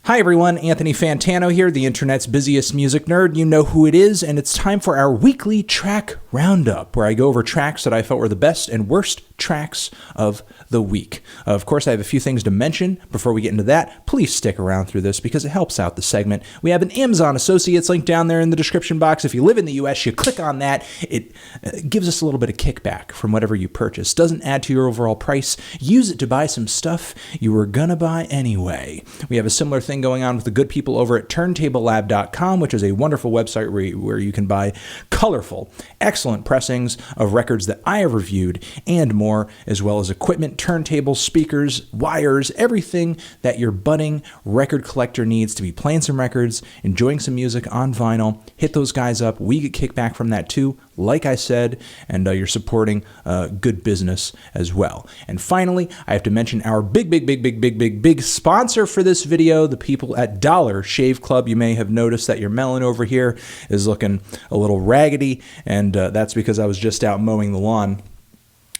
Hi everyone, Anthony Fantano here, the internet's busiest music nerd. You know who it is, and it's time for our weekly track roundup, where I go over tracks that I felt were the best and worst tracks of the week. Of course, I have a few things to mention before we get into that. Please stick around through this because it helps out the segment. We have an Amazon Associates link down there in the description box. If you live in the US, you click on that. It gives us a little bit of kickback from whatever you purchase. Doesn't add to your overall price. Use it to buy some stuff you were gonna buy anyway. We have a similar thing going on with the good people over at turntablelab.com, which is a wonderful website where you can buy colorful, excellent pressings of records that I have reviewed and more, as well as equipment, turntables, speakers, wires, everything that your budding record collector needs to be playing some records, enjoying some music on vinyl. Hit those guys up. We get kickback from that too, like I said, and you're supporting good business as well. And finally, I have to mention our big sponsor for this video, the people at Dollar Shave Club. You may have noticed that your melon over here is looking a little raggedy, and that's because I was just out mowing the lawn.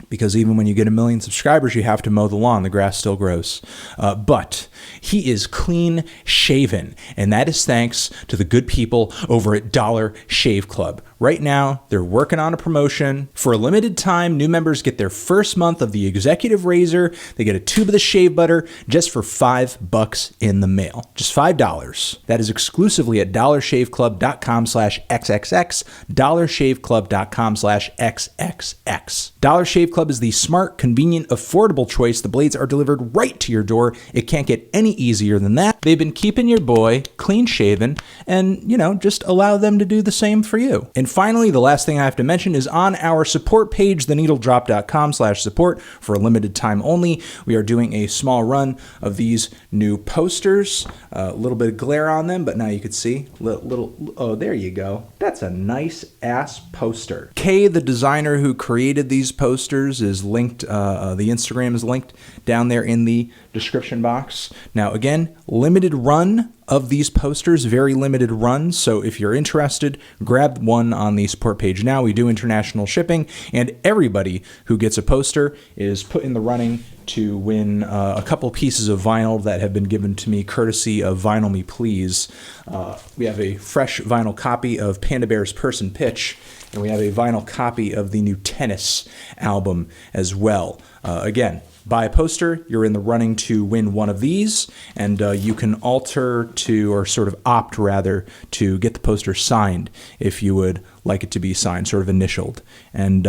Because even when you get 1 million subscribers, you have to mow the lawn. The grass still grows. But he is clean shaven, and that is thanks to the good people over at Dollar Shave Club. Right now, they're working on a promotion. For a limited time, new members get their first month of the executive razor. They get a tube of the shave butter just for $5 in the mail. Just $5. That is exclusively at dollarshaveclub.com/XXX, dollarshaveclub.com/XXX. Dollar Shave Club is the smart, convenient, affordable choice. The blades are delivered right to your door. It can't get any easier than that. They've been keeping your boy clean shaven, and, just allow them to do the same for you. And finally, the last thing I have to mention is on our support page, theneedledrop.com/support, for a limited time only. We are doing a small run of these new posters. A little bit of glare on them, but now you can see. Oh, there you go. That's a nice ass poster. Kay, the designer who created these posters, is linked. The Instagram is linked down there in the description box. Now, again, limited run of these posters, very limited run. So if you're interested, grab one on the support page now. We do international shipping, and everybody who gets a poster is put in the running to win a couple pieces of vinyl that have been given to me courtesy of Vinyl Me Please. We have a fresh vinyl copy of Panda Bear's Person Pitch, and we have a vinyl copy of the new Tennis album as well. Again, buy a poster, you're in the running to win one of these, and you can alter to, or sort of opt rather, to get the poster signed if you would like it to be signed, sort of initialed. And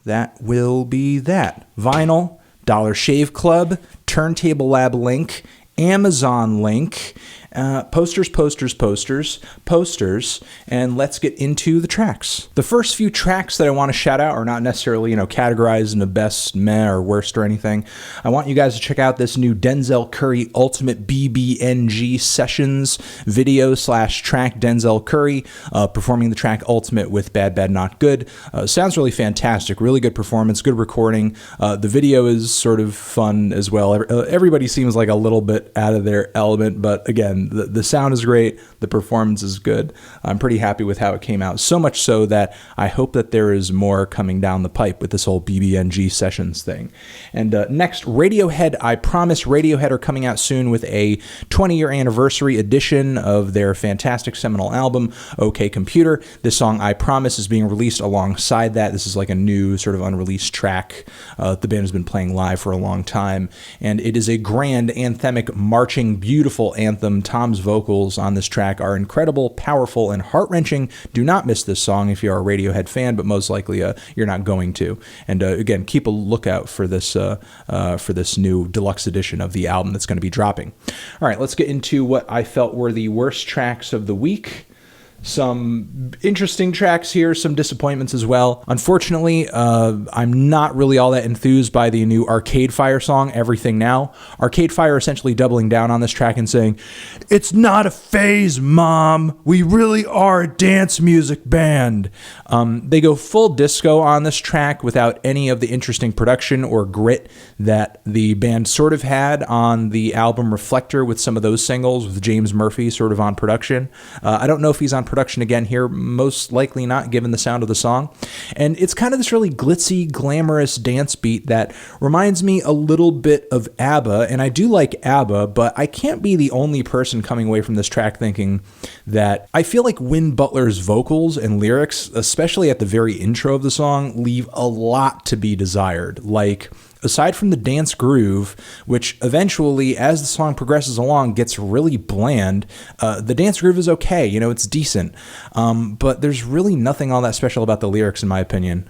that will be that. Vinyl, Dollar Shave Club, Turntable Lab link, Amazon link, posters, and let's get into the tracks. The first few tracks that I want to shout out are not necessarily, categorized into best, meh, or worst or anything. I want you guys to check out this new Denzel Curry Ultimate BBNG Sessions video / track. Denzel Curry performing the track Ultimate with Bad Bad Not Good. Sounds really fantastic, really good performance, good recording. The video is sort of fun as well. Everybody seems like a little bit out of their element, but again, the sound is great, the performance is good. I'm pretty happy with how it came out, so much so that I hope that there is more coming down the pipe with this whole BBNG Sessions thing. And next, Radiohead. I promise Radiohead are coming out soon with a 20-year anniversary edition of their fantastic seminal album, OK Computer. This song, I Promise, is being released alongside that. This is like a new sort of unreleased track. The band has been playing live for a long time, and it is a grand, anthemic, marching, beautiful anthem. Tom's vocals on this track are incredible, powerful, and heart-wrenching. Do not miss this song if you are a Radiohead fan, but most likely you're not going to. And again, keep a lookout for this new deluxe edition of the album that's going to be dropping. All right, let's get into what I felt were the worst tracks of the week. Some interesting tracks here, some disappointments as well. Unfortunately, I'm not really all that enthused by the new Arcade Fire song, Everything Now. Arcade Fire essentially doubling down on this track and saying, "It's not a phase, Mom. We really are a dance music band." They go full disco on this track without any of the interesting production or grit that the band sort of had on the album Reflector with some of those singles, with James Murphy sort of on production. I don't know if he's on production again here, most likely not given the sound of the song. And it's kind of this really glitzy, glamorous dance beat that reminds me a little bit of ABBA, and I do like ABBA, but I can't be the only person coming away from this track thinking that I feel like Win Butler's vocals and lyrics, especially at the very intro of the song, leave a lot to be desired. Like, aside from the dance groove, which eventually, as the song progresses along, gets really bland, the dance groove is okay. You know, it's decent. But there's really nothing all that special about the lyrics, in my opinion.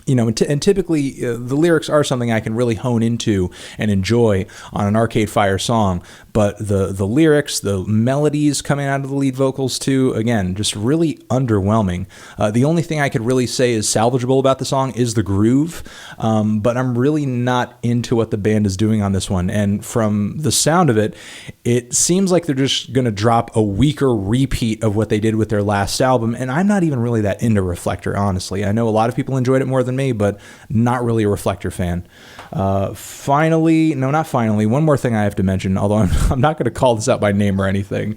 You know, and typically the lyrics are something I can really hone into and enjoy on an Arcade Fire song. But the lyrics, the melodies coming out of the lead vocals too, again, just really underwhelming. The only thing I could really say is salvageable about the song is the groove. But I'm really not into what the band is doing on this one. And from the sound of it, it seems like they're just going to drop a weaker repeat of what they did with their last album. And I'm not even really that into Reflector, honestly. I know a lot of people enjoyed it more than me, but not really a Reflector fan. Finally, one more thing I have to mention, although I'm not going to call this out by name or anything.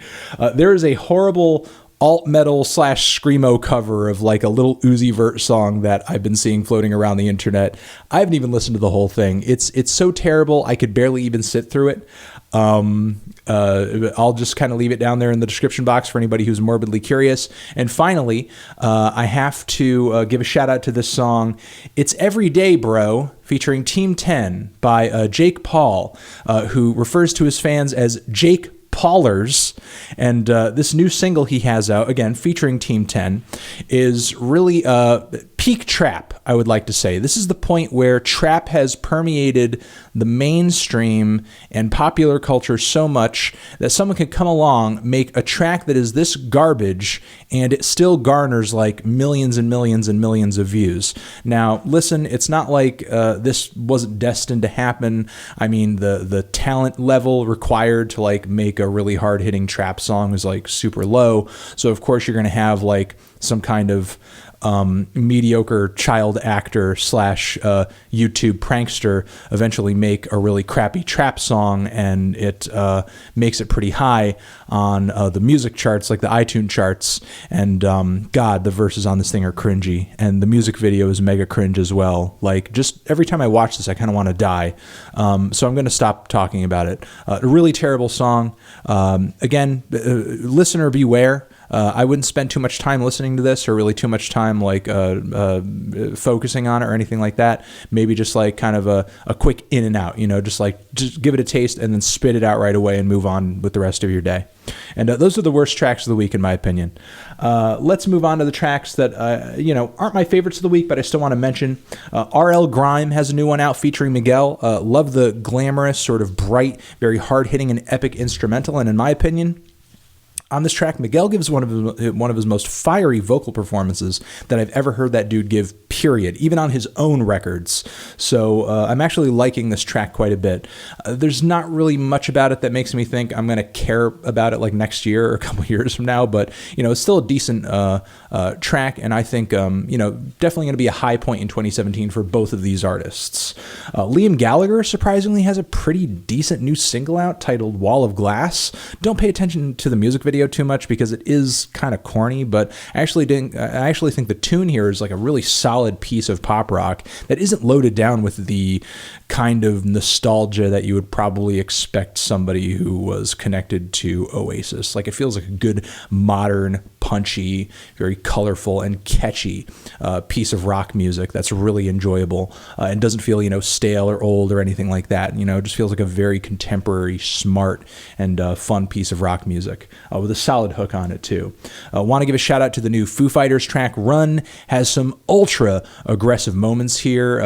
There is a horrible alt metal / Screamo cover of like a Lil Uzi Vert song that I've been seeing floating around the internet. I haven't even listened to the whole thing. It's so terrible I could barely even sit through it. I'll just kind of leave it down there in the description box for anybody who's morbidly curious. And finally, I have to give a shout out to this song. It's Every Day, Bro, featuring Team 10 by Jake Paul, who refers to his fans as Jake Paulers. And this new single he has out, again, featuring Team 10, is really peak trap, I would like to say. This is the point where trap has permeated the mainstream and popular culture so much that someone could come along, make a track that is this garbage, and it still garners like millions and millions and millions of views. Now, listen, it's not like this wasn't destined to happen. I mean, the talent level required to like make a really hard-hitting trap song is like super low. So, of course, you're going to have like some kind of mediocre child actor / YouTube prankster eventually make a really crappy trap song, and it makes it pretty high on the music charts, like the iTunes charts. And God, the verses on this thing are cringy, and the music video is mega cringe as well. Like, just every time I watch this, I kind of want to die. So I'm going to stop talking about it. A really terrible song. Again, listener beware. I wouldn't spend too much time listening to this, or really too much time like focusing on it or anything like that. Maybe just like kind of a quick in and out, you know, just give it a taste and then spit it out right away and move on with the rest of your day. And those are the worst tracks of the week, in my opinion. Let's move on to the tracks that, aren't my favorites of the week, but I still want to mention. RL Grime has a new one out featuring Miguel. Love the glamorous, sort of bright, very hard-hitting and epic instrumental. And in my opinion, on this track, Miguel gives one of his most fiery vocal performances that I've ever heard that dude give, period, even on his own records. So I'm actually liking this track quite a bit. There's not really much about it that makes me think I'm going to care about it like next year or a couple years from now, but, it's still a decent track, and I think, definitely going to be a high point in 2017 for both of these artists. Liam Gallagher, surprisingly, has a pretty decent new single out titled Wall of Glass. Don't pay attention to the music video too much because it is kind of corny, but I actually think the tune here is like a really solid piece of pop rock that isn't loaded down with the kind of nostalgia that you would probably expect somebody who was connected to Oasis. Like, it feels like a good, modern, punchy, very colorful and catchy piece of rock music that's really enjoyable and doesn't feel, stale or old or anything like that. It just feels like a very contemporary, smart, and fun piece of rock music with a solid hook on it too. Want to give a shout out to the new Foo Fighters track Run. Has some ultra aggressive moments here,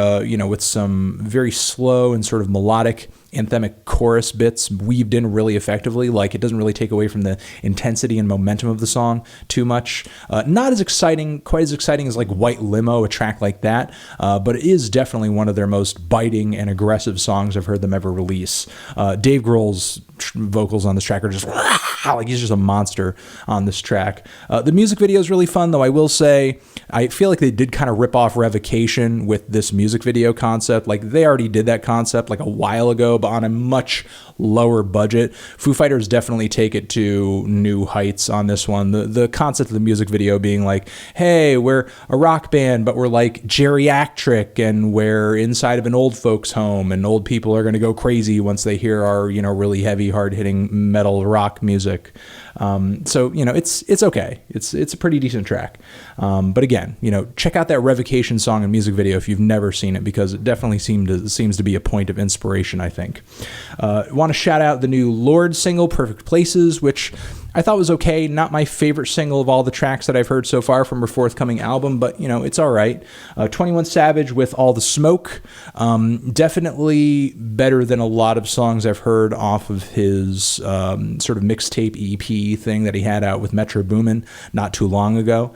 with some very slow and sort of melodic anthemic chorus bits weaved in really effectively. Like, it doesn't really take away from the intensity and momentum of the song too much. Not as exciting, quite as exciting as like White Limo, a track like that, but it is definitely one of their most biting and aggressive songs I've heard them ever release. Dave Grohl's vocals on this track are just like he's just a monster on this track. The music video is really fun, though. I will say I feel like they did kind of rip off Revocation with this music video concept. Like they already did that concept like a while ago, but on a much lower budget. Foo Fighters definitely take it to new heights on this one. The concept of the music video being like, hey, we're a rock band, but we're like geriatric, and we're inside of an old folks home, and old people are going to go crazy once they hear our, really heavy, hard-hitting metal rock music. So, it's okay. It's a pretty decent track. But again, check out that Revocation song and music video if you've never seen it, because it definitely seems to be a point of inspiration, I think. Want to shout out the new Lorde single, Perfect Places, which I thought was okay. Not my favorite single of all the tracks that I've heard so far from her forthcoming album, but, it's all right. 21 Savage with All the Smoke. Definitely better than a lot of songs I've heard off of his sort of mixtape EP thing that he had out with Metro Boomin not too long ago.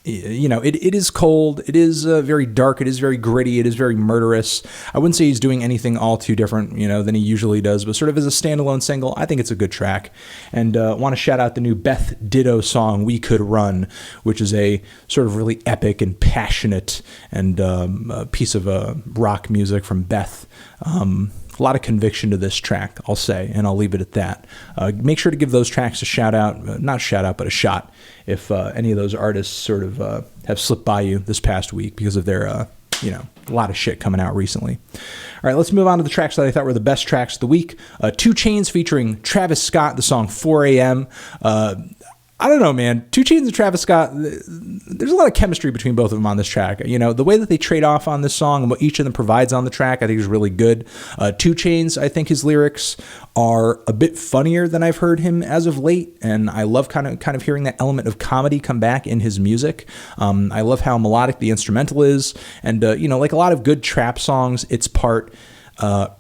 It is cold. It is very dark. It is very gritty. It is very murderous. I wouldn't say he's doing anything all too different, than he usually does, but sort of as a standalone single, I think it's a good track. And want to shout out the new Beth Ditto song, We Could Run, which is a sort of really epic and passionate and piece of rock music from Beth. A lot of conviction to this track, I'll say, and I'll leave it at that. Make sure to give those tracks a shout out, not shout out, but a shot, if any of those artists sort of have slipped by you this past week because of their, a lot of shit coming out recently. All right, let's move on to the tracks that I thought were the best tracks of the week. 2 Chainz featuring Travis Scott, the song 4 a.m. I don't know, man. 2 Chainz and Travis Scott, there's a lot of chemistry between both of them on this track. The way that they trade off on this song and what each of them provides on the track, I think is really good. 2 Chainz, I think his lyrics are a bit funnier than I've heard him as of late, and I love kind of hearing that element of comedy come back in his music. I love how melodic the instrumental is, and like a lot of good trap songs, it's part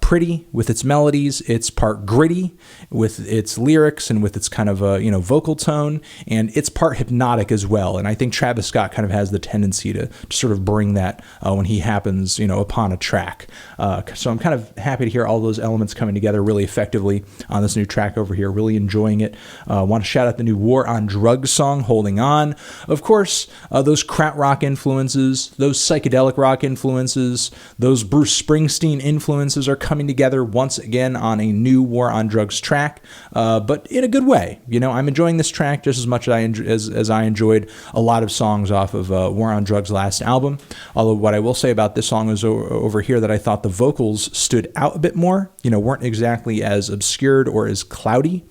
pretty with its melodies, it's part gritty with its lyrics and with its kind of vocal tone, and it's part hypnotic as well. And I think Travis Scott kind of has the tendency to sort of bring that when he happens upon a track. So I'm kind of happy to hear all those elements coming together really effectively on this new track over here. Really enjoying it. Want to shout out the new War on Drugs song, Holding On. Of course, those krautrock influences, those psychedelic rock influences, those Bruce Springsteen influences are coming together once again on a new War on Drugs track, but in a good way. I'm enjoying this track just as much as I enjoyed a lot of songs off of War on Drugs' last album. Although what I will say about this song is over here that I thought the vocals stood out a bit more, weren't exactly as obscured or as cloudy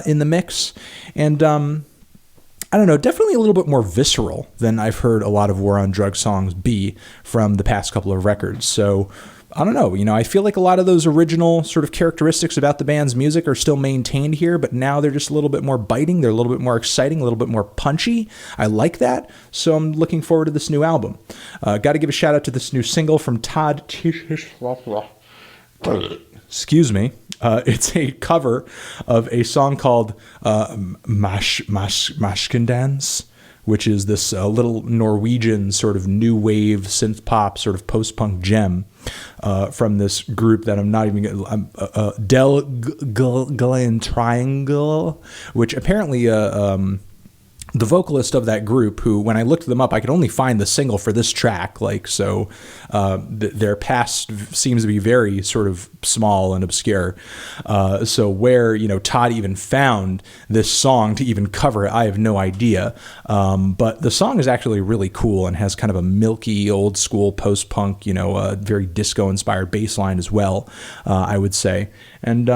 in the mix. And I don't know, definitely a little bit more visceral than I've heard a lot of War on Drugs songs be from the past couple of records. So I don't know, I feel like a lot of those original sort of characteristics about the band's music are still maintained here, but now they're just a little bit more biting, they're a little bit more exciting, a little bit more punchy. I like that, so I'm looking forward to this new album. Got to give a shout out to this new single from Todd. Excuse me. It's a cover of a song called Maskindans, which is this little Norwegian sort of new wave synth pop sort of post-punk gem from this group that I'm not even Triangel, which apparently the vocalist of that group, who, when I looked them up, I could only find the single for this track. Their past seems to be very sort of small and obscure. So where, Todd even found this song to even cover it, I have no idea. But the song is actually really cool and has kind of a milky, old school post-punk, very disco-inspired bass line as well, I would say. And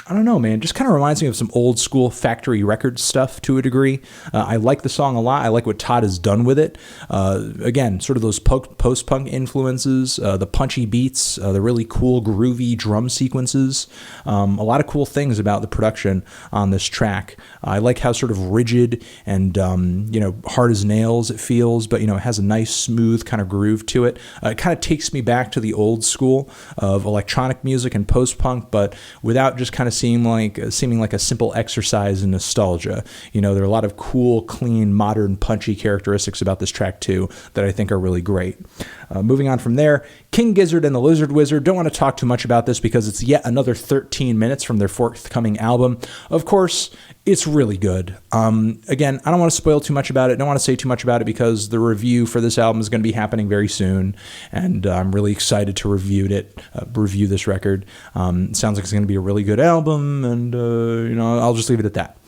I don't know, man. Just kind of reminds me of some old school Factory Records stuff to a degree. I like the song a lot. I like what Todd has done with it. Again, sort of those post-punk influences, the punchy beats, the really cool groovy drum sequences. A lot of cool things about the production on this track. I like how sort of rigid and, hard as nails it feels, but, it has a nice, smooth kind of groove to it. It kind of takes me back to the old school of electronic music and post-punk, but without just kind of seeming like a simple exercise in nostalgia. There are a lot of cool, clean, modern, punchy characteristics about this track too that I think are really great. Moving on from there, King Gizzard and the Lizard Wizard. Don't want to talk too much about this because it's yet another 13 minutes from their forthcoming album. Of course, it's really good. Again, I don't want to spoil too much about it. Don't want to say too much about it because the review for this album is going to be happening very soon, and I'm really excited to review this record. It sounds like it's going to be a really good album, and I'll just leave it at that.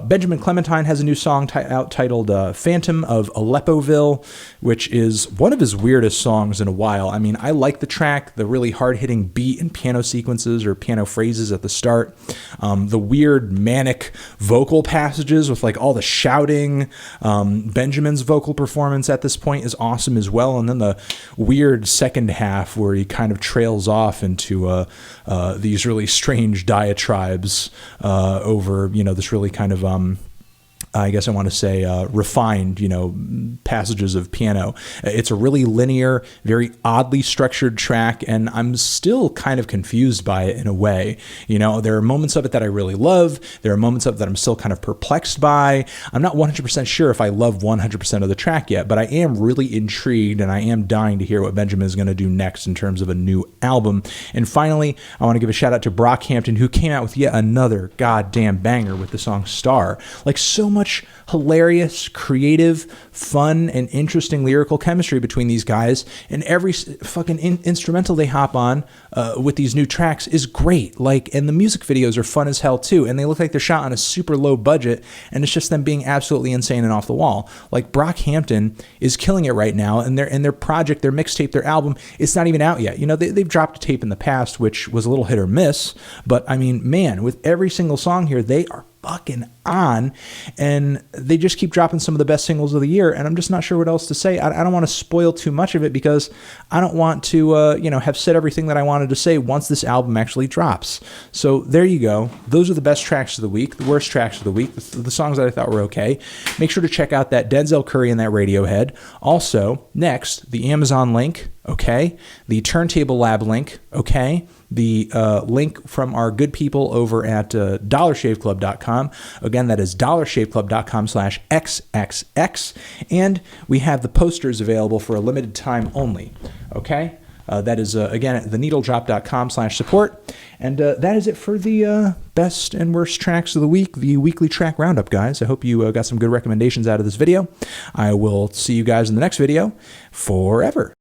Benjamin Clementine has a new song out titled Phantom of Aleppoville, which is one of his weirdest songs in a while. I mean, I like the track, the really hard-hitting beat and piano sequences or piano phrases at the start, the weird manic vocal passages with like all the shouting. Benjamin's vocal performance at this point is awesome as well, and then the weird second half where he kind of trails off into these really strange diatribes over this really kind of I guess I want to say refined, passages of piano. It's a really linear, very oddly structured track, and I'm still kind of confused by it in a way. There are moments of it that I really love. There are moments of it that I'm still kind of perplexed by. I'm not 100% sure if I love 100% of the track yet, but I am really intrigued, and I am dying to hear what Benjamin is going to do next in terms of a new album. And finally, I want to give a shout out to Brockhampton, who came out with yet another goddamn banger with the song Star. Like, so much hilarious, creative, fun, and interesting lyrical chemistry between these guys, and every fucking instrumental they hop on with these new tracks is great. And the music videos are fun as hell too, and they look like they're shot on a super low budget, and it's just them being absolutely insane and off the wall. Like, Brockhampton is killing it right now, and their project, their mixtape, their album, it's not even out yet. They've dropped a tape in the past, which was a little hit or miss, but I mean, man, with every single song here, they are fucking on, and they just keep dropping some of the best singles of the year, and I'm just not sure what else to say. I don't want to spoil too much of it because I don't want to have said everything that I wanted to say once this album actually drops. So there you go. Those are the best tracks of the week, the worst tracks of the week, the songs that I thought were okay. Make sure to check out that Denzel Curry and that Radiohead. Also, next, the Amazon link, okay? The Turntable Lab link, okay? The link from our good people over at dollarshaveclub.com. Again, that is dollarshaveclub.com/XXX. And we have the posters available for a limited time only. Okay? That is, again, at theneedledrop.com/support. And that is it for the best and worst tracks of the week, the weekly track roundup, guys. I hope you got some good recommendations out of this video. I will see you guys in the next video forever.